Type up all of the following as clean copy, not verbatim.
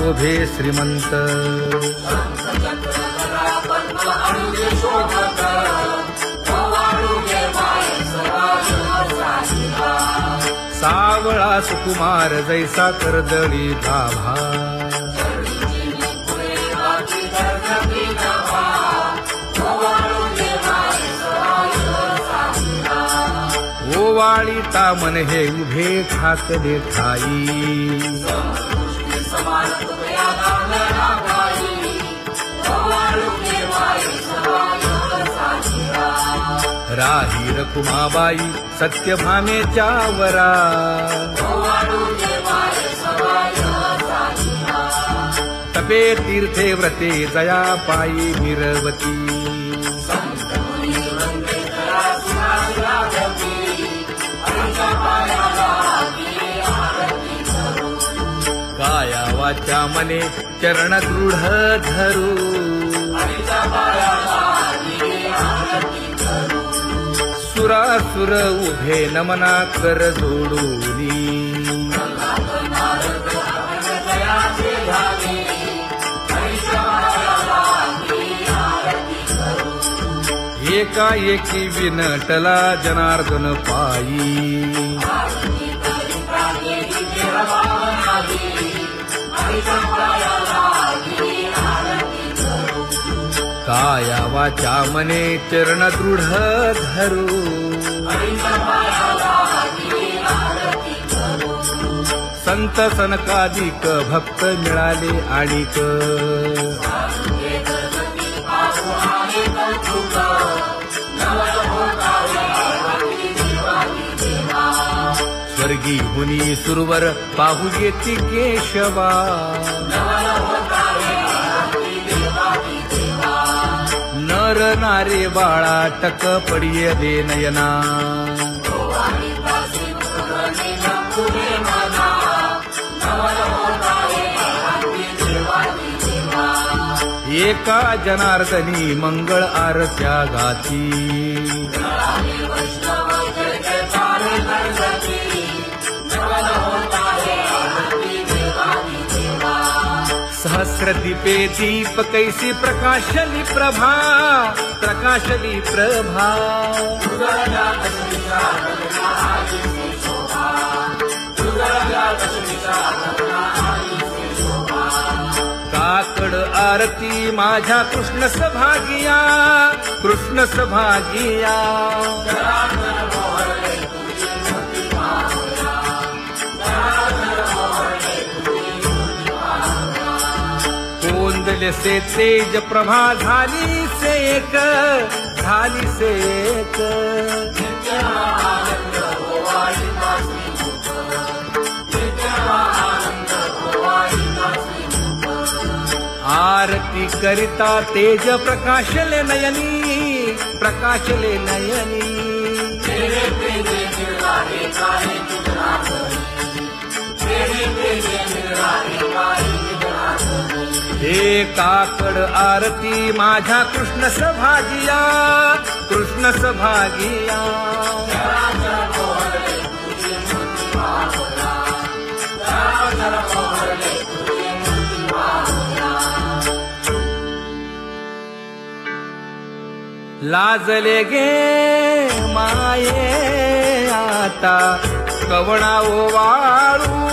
शोभे श्रीमंत सावळा सुकुमार जैसा कर्दळी गाभा ओवाळी तामन हे उभे ठाकले ठाई राही रखुमाबाई सत्यभामेच्या वरा तपे तीर्थे व्रते जया पायी मिरवती काया वाचा मने चरण दृढ धरू सुरासुर उभे नमना कर जोडूनी एकाएकी विनटला जनार्दन पायी काया वाचा मने चरण दृढ धरू संत सनकादिक भक्त मिळाले आणिक स्वर्गी हुनी सुरवर पाहू येती केशवा नर नारे बाळा टक पडिये दे नयना एका जनार्दनी मंगळ आरत्या गाती सहस्र दीपे दीप कैसी प्रकाशली प्रभा प्रकाशली प्रभा काकड आरती माझ्या कृष्ण सभागिया कृष्ण सभागिया कोंदले से तेज प्रभा झाली से एक आरती करिता तेज प्रकाशले नयनी हे काकड आरती माझ्या कृष्ण सभागिया लाजले गे माये आता कवणा ओवाळू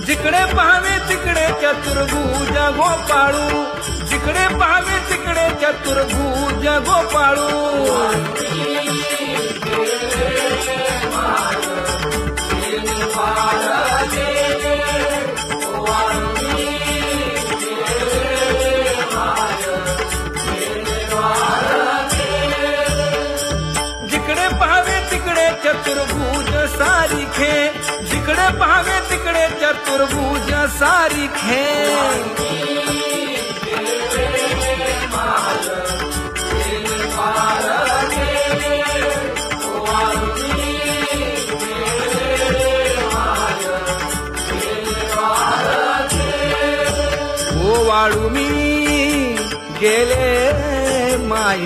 जिकडे पाहावे तिकडे चतुर्भुज गोपाळू जिकडे पाहावे तिकडे चतुर्भुज गोपाळू जिकडे पाहावे तिकडे चतुर्भुज सारिखे जिकडे पाहावे तिकडे चतुर्भुज सारिखे ओवाळू मी गेले माय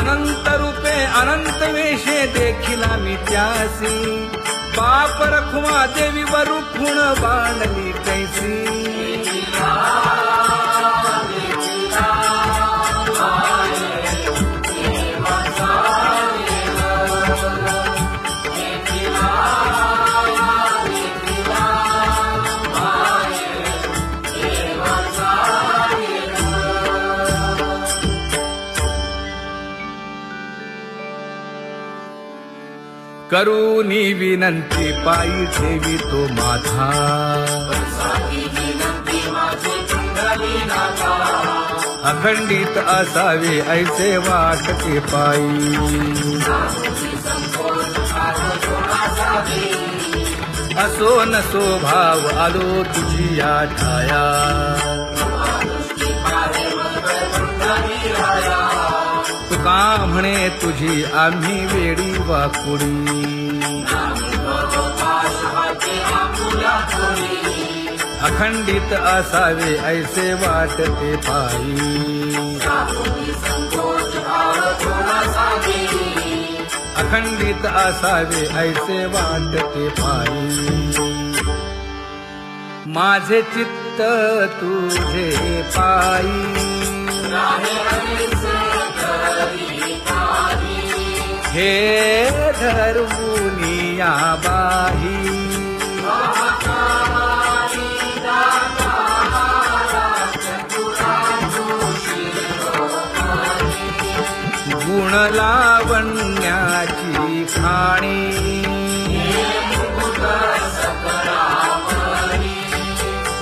अनंत रूपे अनंत वेशे देखिला मी त्यासी बाप रखुमा देवी वरु खुण बांधली कैसी करूनी विनंती पायी ठेवी तो माझा अखंडित असावे ऐसे वाटते पायी असो नसो भाव आलो तुझी या ठाया तुका म्हणे तुझी आम्ही वेडी वाकुडी अखंडित असावे ऐसे वाटते पायी अखंडित असावे ऐसे वाटते पायी माझे चित्त तुझे पायी हे धर्मुनिया बाही गुण लावण्याची खाणी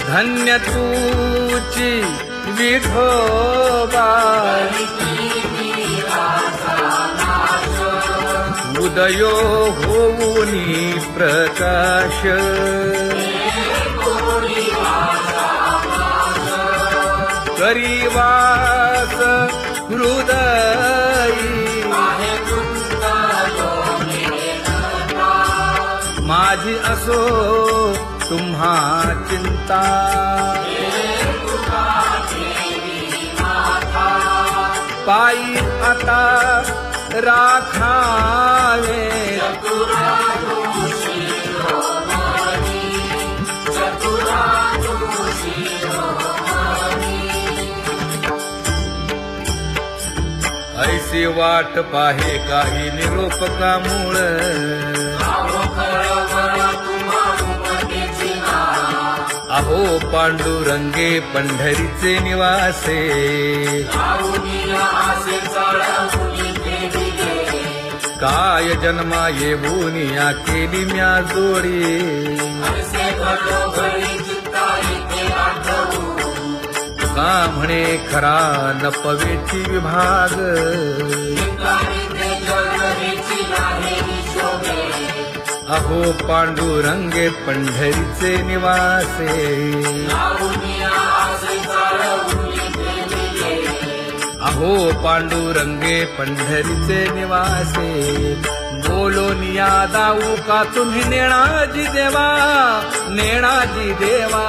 धन्य तूची विठोबा उदयो होऊनी प्रकाश करीवास हृदयी माझी असो तुम्हा चिंता पायी आता राखावे ऐसी वाट पाहे काही निरोप का मूळ अहो पांडुरंगे पंढरीचे निवासे काय जन्मा येऊनिया केली म्या जोडी का म्हणे खरा नपवेची विभाग अहो पांडुरंगे पंढरीचे निवासे अहो पांडुरंगे पंढरीचे निवासे बोलोनिया दाऊ का तुम्ही नेणाजी देवा नेणाजी देवा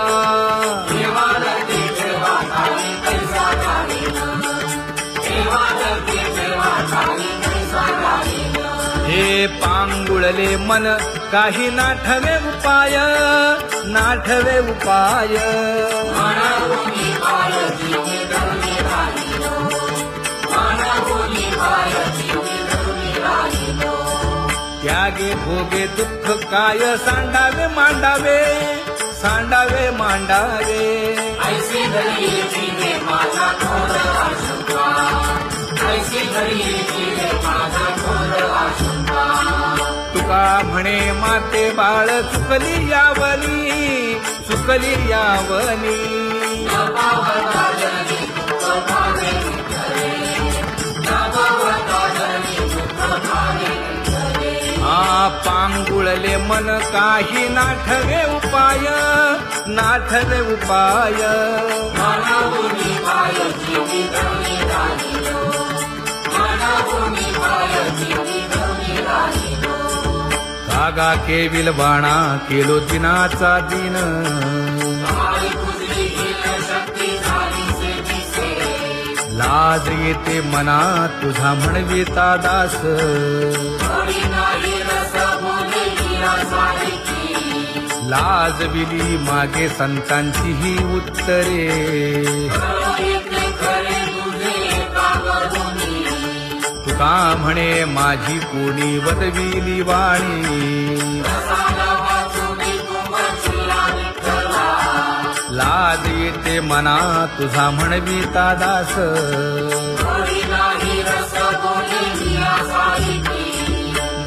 हे पांगुळले मन काही नाठवे उपाय नाठवे उपाय त्यागे भोगे दुःख काय सांडावे मांडावे सांडावे मांडावे ऐसी घडी जीवे माझा थोर आशंका ऐसी घडी जीवे माझा थोर आशंका तुका म्हणे माते बाळ चुकली यावनी पांगुळले मन काही नाठवे उपाय नाठवे उपाय कागा केविल बाणा केलो दिनाचा दिन लाज येते मना तुझा म्हणविता दास थोडी नाही रस बोले मीरा सारखी लाजविली मागे संतांची ही उत्तरे येते खरे तुझे कागदोनी तुका म्हणे माझी कोणी वदविली वाणी रसाला वाचुनी तुमचिया विठ्ठला लाज येते मना तुझा म्हणविता दास थोडी नाही रस बोले मीरा सारखी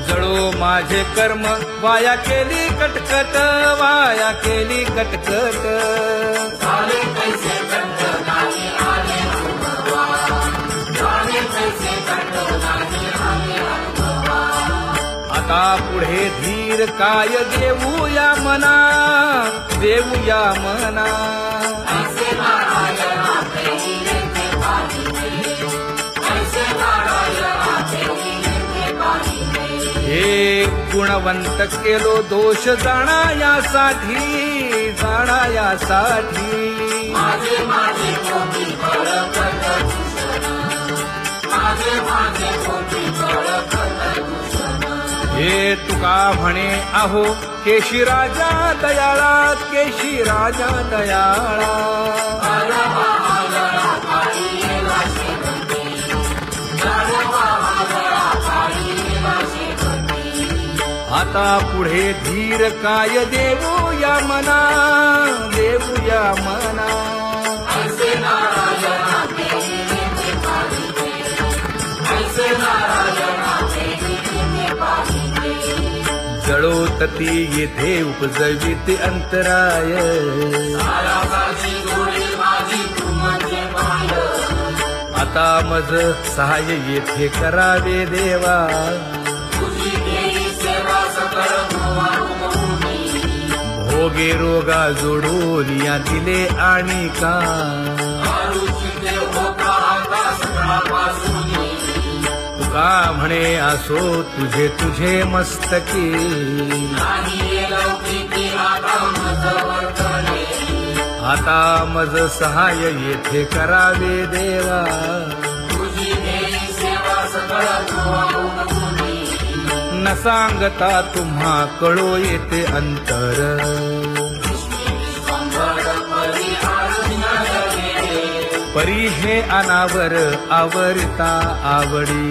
जळो माझे कर्म वाया केली कटकट वाया केली कटकट झाले पैसे कंठ नाही आले अनुभवा झाले पैसे कंठ नाही आले अनुभवा आता पुढे धीर काय देऊया मना देऊया मना ऐसे नारायणा प्रेमीने ते पाहिजे ऐसे नारायणा प्रेमीने ते पाहिजे हे गुणवंत केलो दोष जाणायासाठी माझे माझे कोटी बळकट दूषण माझे माझे कोटी बळकट दूषण हे तुका म्हणे आहो केशी राजा दयाळा केशी राजा दयाळा गाढवा आगळा पाळीला शेवटी गाढवा आगळा पाळीला शेवटी आता पुढे धीर काय देऊया मना देऊया मना ऐसे नारायणा प्रेमीने ते पाहिजे ऐसे नारायणा प्रेमीने ते पाहिजे जळोतती येथे उपजविते अंतराय सारासाची गोडी माझी तू म्हणजे माय आता मज सहाय्य येथे करावे देवा तुझी देई सेवा सकळ भोवानुमोनी भोगे रोगा जोडून या दिले आणि का आरुची देव होता आता सकाळपासूनी तुका म्हणे असो तुझे तुझे मस्तकी नाही ये लौकिकी आता मज वर्तने आता मज सहाय्य येथे करावे देवा तुझी देई सेवा सकळ भोवानुमोनी न सांगता तुम्हा कळो येते अंतर विश्वंभर परिहार नये परी हे अनावर आवरता आवडी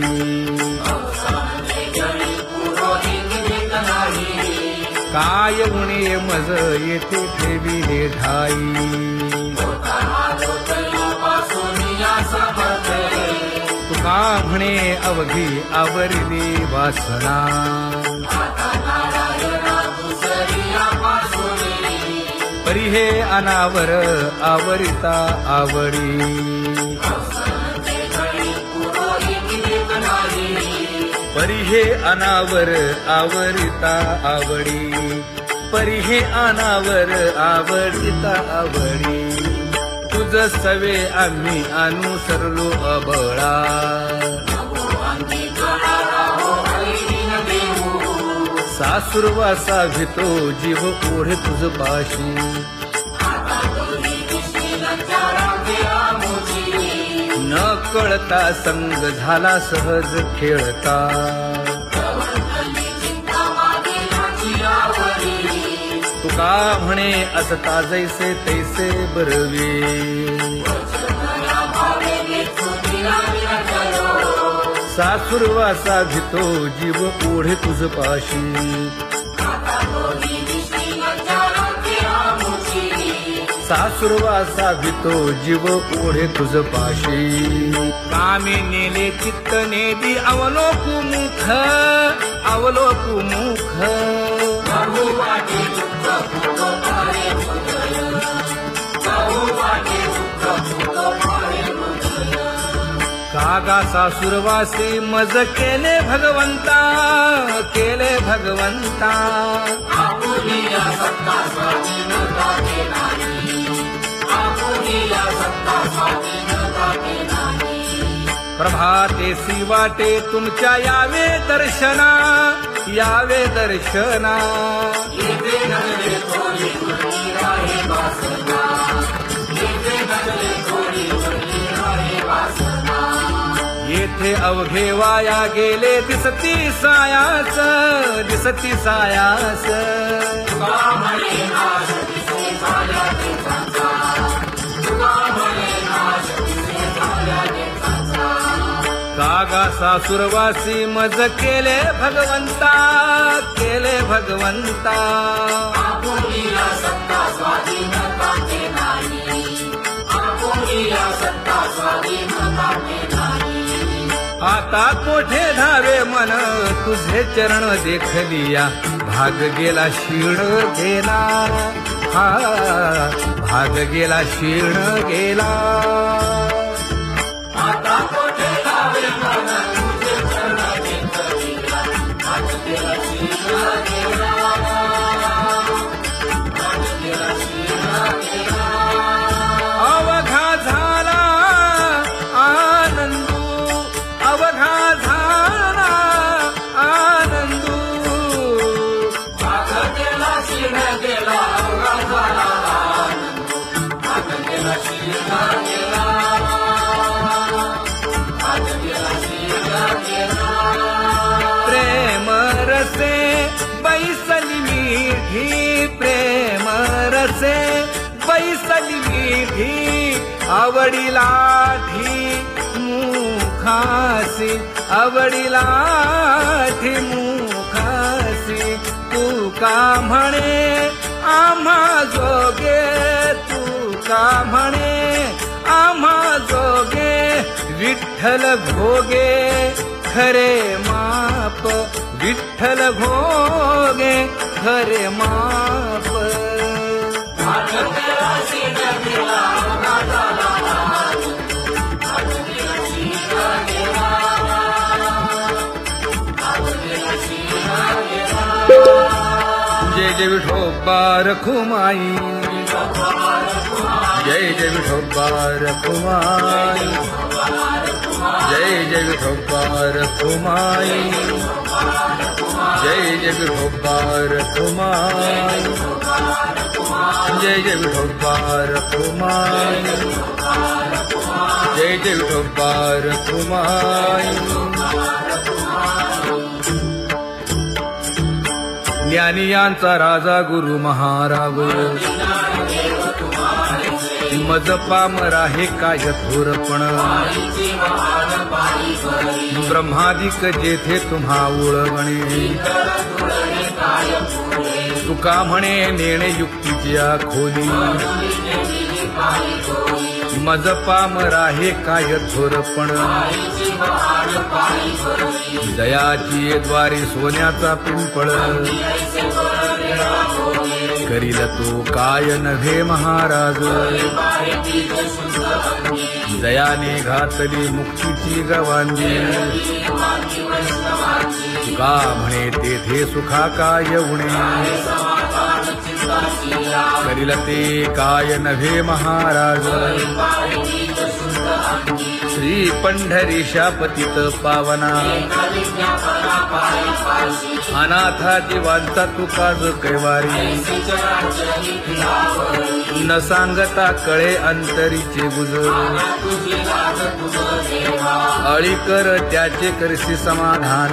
अवसाने जळी पुरोहित देत नाही काय उणे मज येथे ठेविले ठाई तुका म्हणे अवघी आवरली वासना परी हे अनावर आवरिता आवडी परी हे अनावर आवरिता आवडी परी हे अनावर आवडिता आवडी तुझ सवे आम्ही अनुसरलो अबळा सासुरवासा भितो जीव ओढे तुझ पाशी न कळता संग झाला सहज खेळता तुका म्हणे असता जैसे तैसे बरवे सासुरवासा भितो जीव ओढे तुझ पाशी सासुरवासा भितो जीव ओढे तुझ पाशी कामी नेले चित्त नेली अवलोकु मुख अवलोकु मुख कागा सासुरवासे मज केले भगवंता केले भगवंता प्रभातेसी वाटे तुमच्या यावे दर्शना यावे दर्शना थोडी मोठे अवघे वाया गेले दिसती सायास दिसती सायास तुका म्हणे नाश दिसे झाल्या देशाचा तुका म्हणे नाश दिसे झाल्या देशाचा कागा सासुरवासी मज केले भगवंता आपुलीला सत्ता स्वाधीनता ते नाही आपुलीला सत्ता स्वाधीनता ते नाही आता कोठे धावे मन तुझे चरण देखलिया भाग गेला क्षीण गेला हा भाग गेला क्षीण गेला आता कोठे धावे मन तुझे चरण देखलिया भाग गेला क्षीण गेला भाग गेला क्षीण गेला अवघा झाला आनंदू अवघा झाला आनंदू भाग गेला क्षीण गेला अवघा झाला आनंद भाग गेला क्षीण गेला भाग गेला क्षीण गेला प्रेम रसे बैसली मीठी प्रेम रसे बैसली मीठी आवडीलाठी मुखासी आवडीलाठी मुखासी तू का म्हणे आम्हा जोगे तू का म्हणे आम्हा जोगे विठ्ठल भोगे खरे माप विठ्ठल भोगे खरे माप भाग गेला क्षीण गेला अवघा झाला भाग गेला क्षीण गेला भाग गेला क्षीण गेला जय जय विठोबा रखुमाई जय जय विठोबा रखुमाई जय जय विठोबा रखुमाई जय जय विठोबा रखुमाई जय जय विठोबा रखुमाई जय जय विठोबा रखुमाई ज्ञानियांचा राजा गुरु महाराव मज पामरा हे काय थोरपण ब्रह्मादिक जेथे तुम्हा उळवणे तुका म्हणे नेणे युक्तीची खोली मज पामरा हे काय थोरपण दयाची द्वारी सोन्याचा पिंपळ करील तो काय नव्हे महाराज दयाने घातली मुक्तीची गवांदी तुका म्हणे तेथे सुखा काय उणे करील ते काय नव्हे महाराज श्री पंढरीशा पतित पावना अनाथा जीवांचा तुकाज कैवारी न सांगता कळे अंतरीचे गुज अळी कर त्याचे करशी समाधान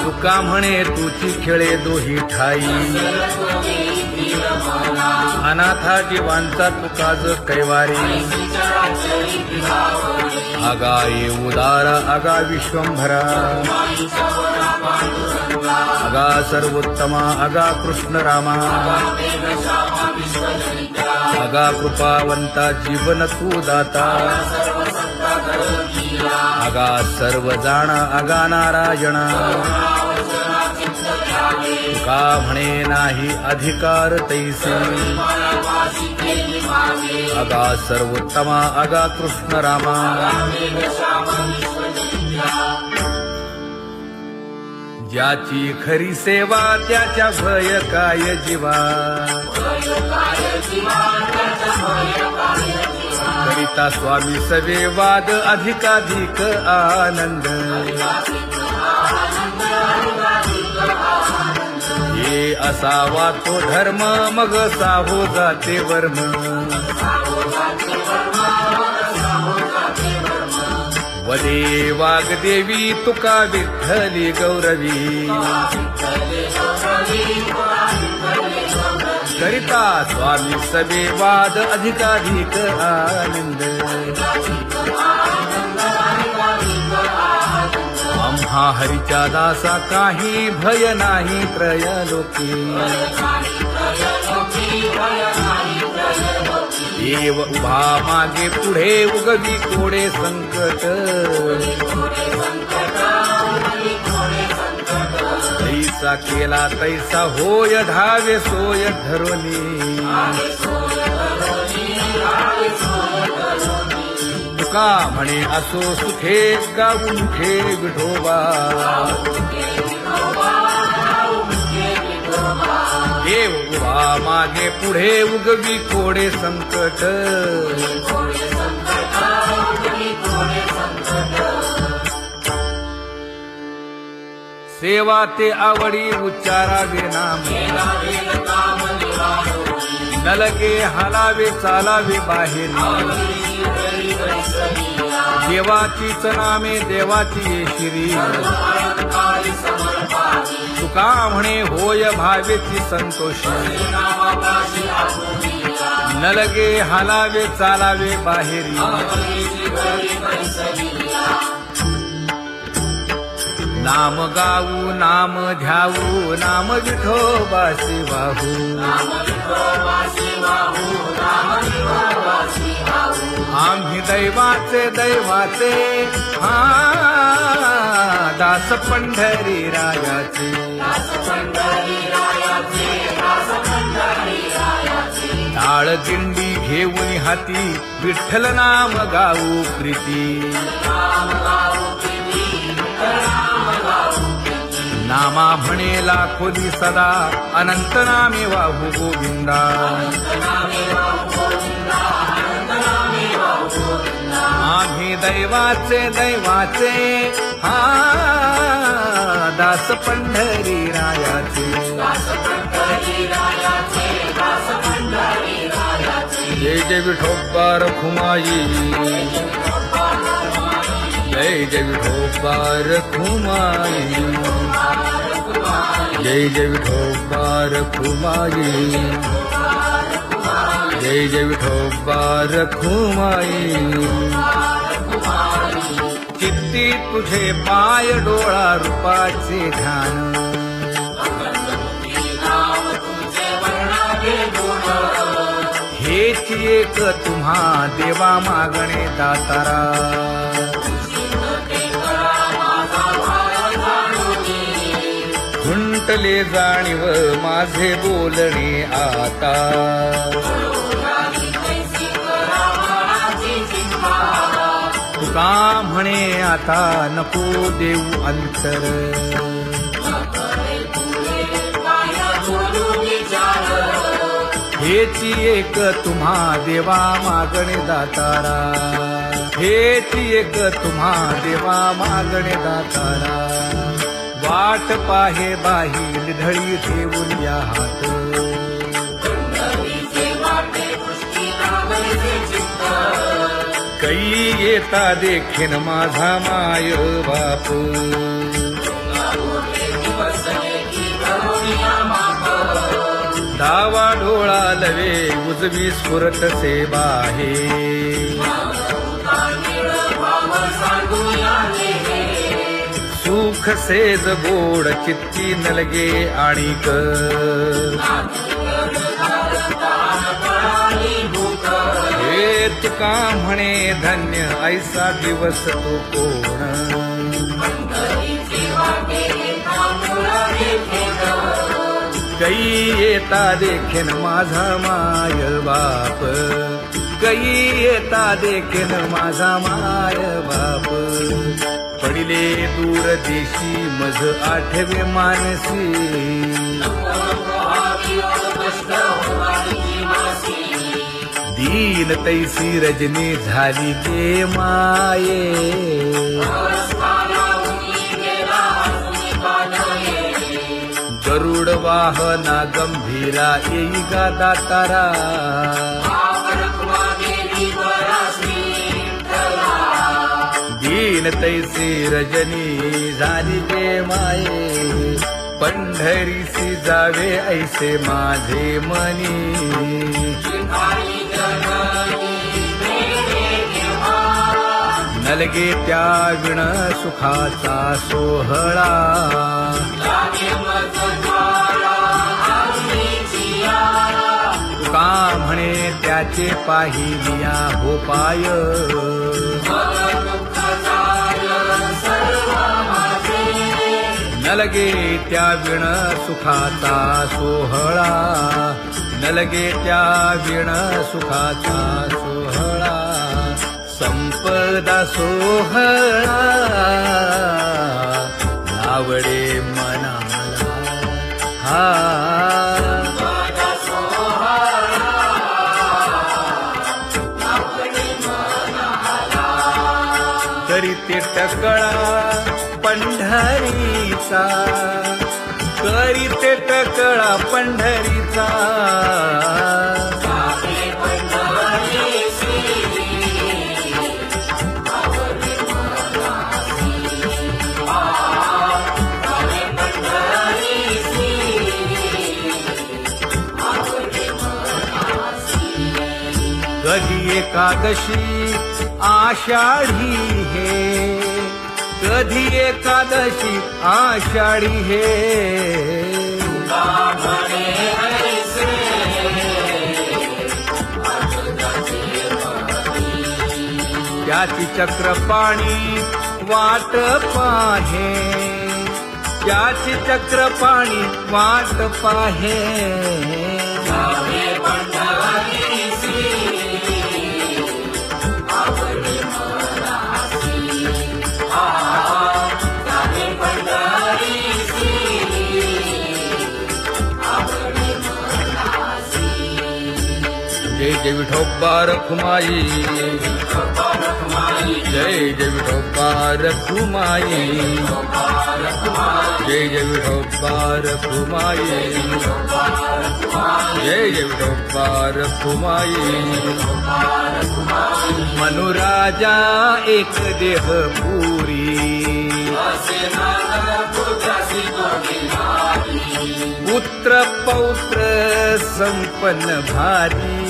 तुका म्हणे तुची खेळे दोही ठाई अनाथा जीवांचा तुकाज कैवारी आगा ये उदारा आगा विश्वंभरा आगा सर्वोत्तमा आगा कृष्ण रामा आगा कृपावंता जीवन तू दाता आगा सर्व जाणा आगा नारायणा तुका म्हणे नाही अधिकार तैसे आगा सर्वोत्तमा आगा कृष्ण रामा ज्याची खरी सेवा त्याच्या भय काय जीवा करिता स्वामी सवे वाद अधिकाधिक आनंद ये असावा तो धर्म मग साहो जाते वर्म पदे वाग्देवी तुका विठ्ठली गौरवी करिता स्वामी सबे वाद अधिकाधिक आनंद आम्हा हरीच्या दासा काही भय नाही त्रयलोकी देव उभा मागे पुढे उगवी कोडे संकट तैसा केला तैसा होय धावे सोय धरोनी तुका म्हणे असो सुखे गाऊ मुखे विठोबा देव उभा मागे पुढे उगवी कोडे संकट सेवा ते आवडी उच्चारावे नाम नलगे हालावे चालावे बाहेर देवाचीच नामे देवाची येशिरी तुका म्हणे होय भावेची संतोषी नलगे हालावे चालावे बाहेरी नाम गाऊ नाम ध्याऊ नाम विठोबासी वाहू आम्ही दैवाचे दैवाचे हा दास पंढरी रायाचे टाळ दिंडी घेऊन हाती विठ्ठल नाम गाऊ प्रीती नामा म्हणे लाखोदी सदा अनंत नामे वाहू गोविंदा आम्ही दैवाचे दैवाचे हा दास पंढरी रायाचे जय जय विठोबा रखुमाई जय जय विठोबा रखुमाई जय जय विठोबा रखुमाई जय जय विठोबा रखुमाई चित्ती तुझे पाय डोळा रूपाचे ध्यान हेच एक तुम्हा देवा मागणे दातारा खुंटले जाणीव माझे बोलणे आता तुका म्हणे आता नको देऊ अंतर हेची एक तुम्हा देवा मागणे दातारा हेची एक तुम्हा देवा मागणे दातारा वाट पाहे बाही ढळी ठेवून या हात कै येता देखीन माझा माय बाप डावा डोळा लवे उजवी स्फुरत से बाहे सुख सेज गोड चित्ती नलगे आणिक हे तुका म्हणे धन्य ऐसा दिवस तो कोण कै येता देखीन माझा माय बाप कै येता देखीन माझा माय बाप पडिले दूर देशी मज आठवे मानसी दीन तैसी रजनी झाली ते माये गरुड वाहना गंभीरा येई गा दातारा दीन तैसी रजनी झाली गे माये, पंढरीसी जावे ऐसे माझे मनी. नलगे त्या विण सुखाचा सोहळा, तुका म्हणे त्याचे पाहिलिया हो पाय. नलगे त्या विण सुखाचा सोहळा, नलगे त्या विण सुखाचा सोहळा. संपदा सोहळा आवडे मनाला हा. करीते टकळा पंढरीचा, करीते टकळा पंढरीचा. कधी एकादशी आषाढी हे, कधी एकादशी आषाढी हे. त्याची चक्रपाणी वाट पाहे, त्याची चक्रपाणी वाट पाहे. जय जय विठोबा रखुमाई, जय जय विठोबा रखुमाई, जय जय विठोबा रखुमाई, जय जय विठोबा रखुमाई. मनुराजा एक देह पुरी, पुत्र पौत्र संपन्न भारी.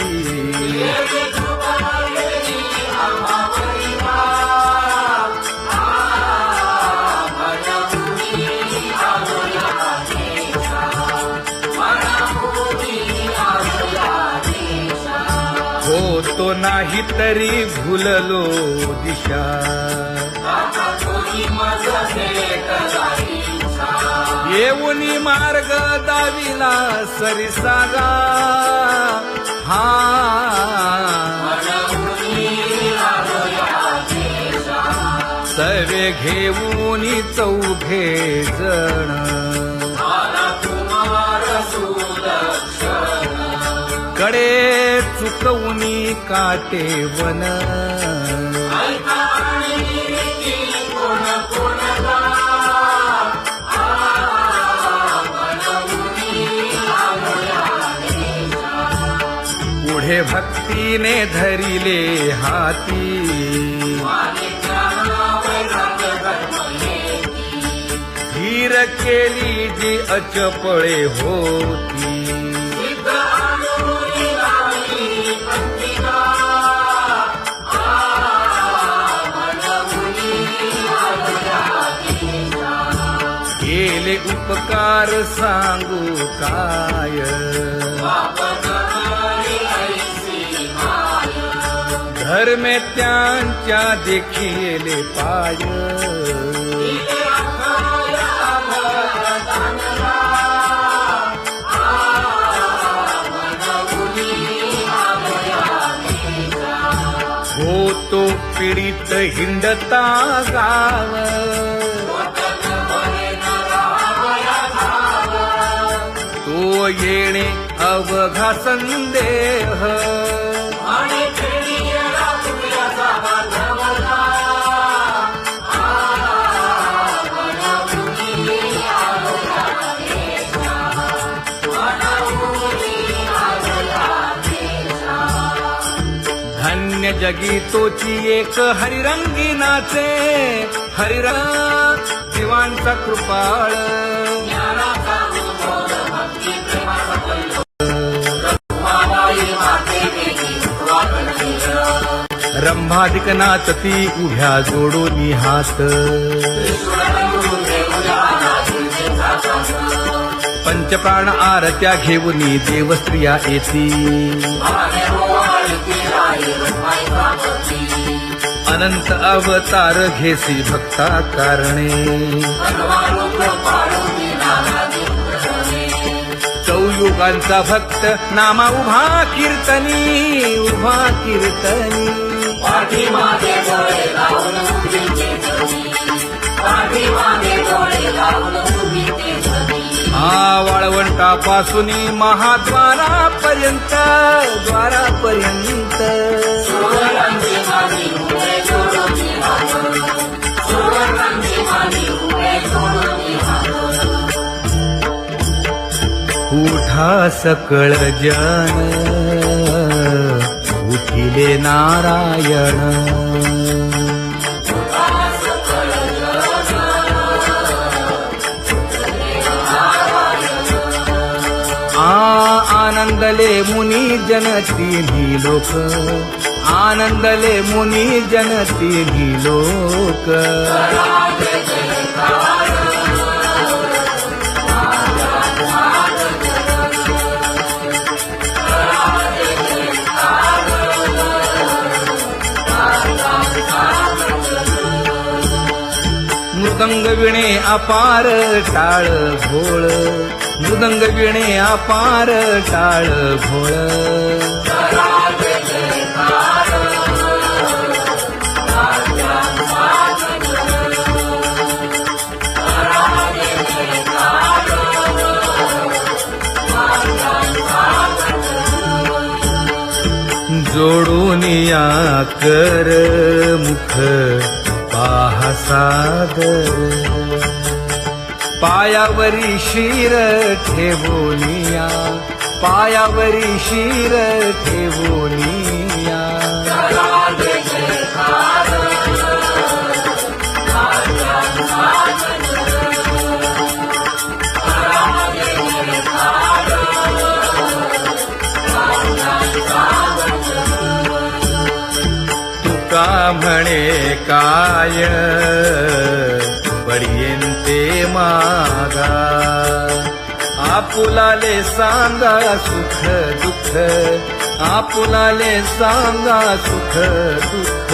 होतो नाही तरी भुललो दिशा, येऊनी मार्ग दाविला सरिसागा हा. सर्वे घेऊनी चौघे जण, कडे चुकवूनी काटे वन. पुढे भक्तीने धरिले हाती, धीर केली जी अचपळे होती. केले उपकार सांगू काय, धर्मे त्यांच्या देखिले पाय. होतो पीडित हिंडता गाव, तो येणे अवघा संदेह. धन्य जगी तोची एक हरिरंगी नाचे, हरिरंग जीवांचा कृपाळ. ज्ञानाचा उद्बोध भक्ती प्रेमाचा कल्लोळ. रखुमाबाई माते वेगी वाकण केलं. रंभाधिक नाचती उभ्या जोडोनी हात, ईश्वरबंधू देऊया नाचुंचे जातात. पंचप्राण आरत्या घेऊनी देवस्त्रिया येती. भावे ओवाळती राही रखुमाईचा पती. अनंत अवतार घेसी भक्ता कारणे, बनवारूप पाडूनी नानादी प्रथमे. चौयुगांचा भक्त नामा उभा कीर्तनी, उभा कीर्तनी. पाठीमागे डोळे लावून उभी ते धनी. पाठीमागे डोळे लावून उभी ते धनी. हा वाळवंटापासूनी महाद्वारापर्यंत, द्वारापर्यंत. सुवर्णांची मानी उभे जोडून हात. सुवर्णांची मानी उभे जोडून हात. उठा सकळ जन, उठिले नारायण. आनंदले मुनी जन तिन्ही लोक, आनंदले मुनी जन तिन्ही लोक. मृदंग विणे अपार टाळ भोळ, मृदंग विणे अपार टाळ भोळ. जोडूनिया कर मुख पाहा सादर, पायावरी शिर ठेवोनिया, पायावरी शिर ठेवोनिया. तुका म्हणे काय पडियेंते मागा, आपुलाले सांगा सुख दुःख, आपुलाले सांगा सुख दुःख.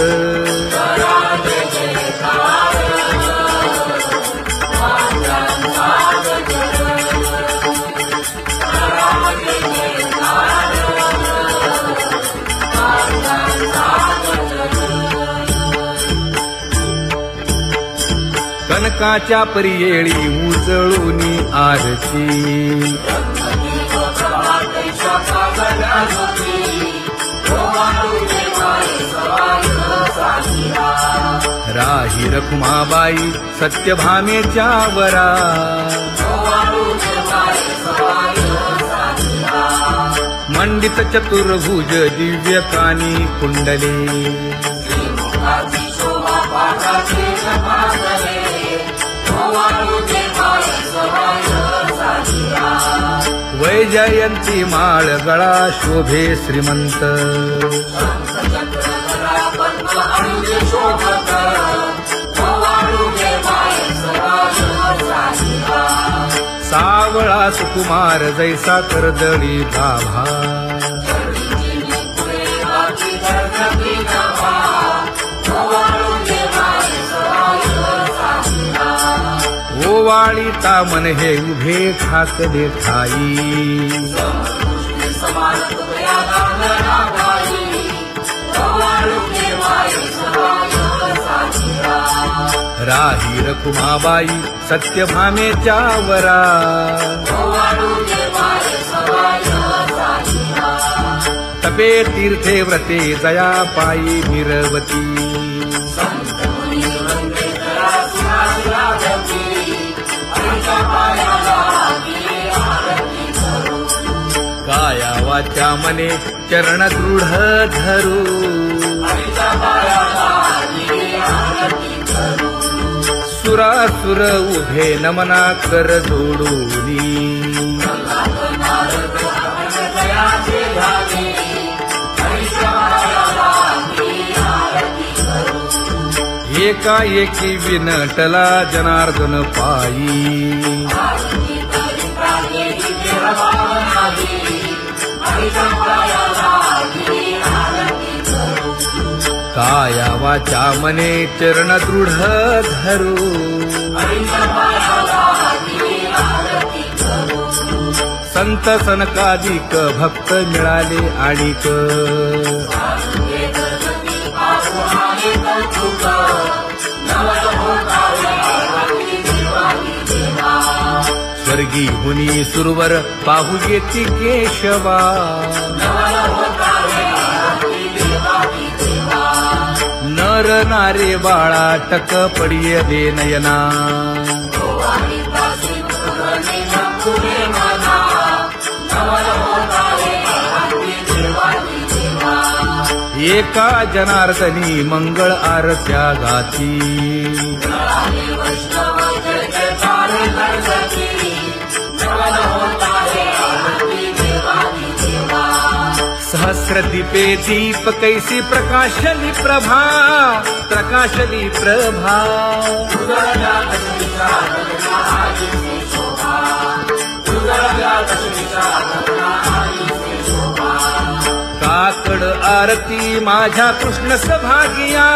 कनकाच्या परियेळी उजळूनी आरती, राही रखुमाबाई सत्यभामेच्या वरा. मंडित चतुर्भुज दिव्य कानी कुंडले, वैजयंती माळ गळा शोभे श्रीमंत. सावळा सुकुमार जैसा कर्दळी गाभा, ओवाळीता मन हे उभे ठाकले ठाई. राही रखुमाबाई सत्यभामेच्या वरा. तपे तीर्थे व्रते जया पायी मिरवती. काया वाचा मने चरण दृढ धरू, सुरासुर उभे नमना कर जोडूनी एकाएकी विनटला जनार्दन पायी काया वाचा मने चरण दृढ धरू संत सनकादिक भक्त मिळाले आणिक स्वर्गी हुनी सुरवर पाहू येती केशवा नर नारे बाळा टक पडिये दे नयना एका जनार्दनी मंगळ आरत्या गाती सहस्र दीपे दीप कैसी प्रकाशली प्रभा प्रकाशली प्रभा काकड आरती माझ्या कृष्ण सभागिया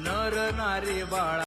नर नारे बाळा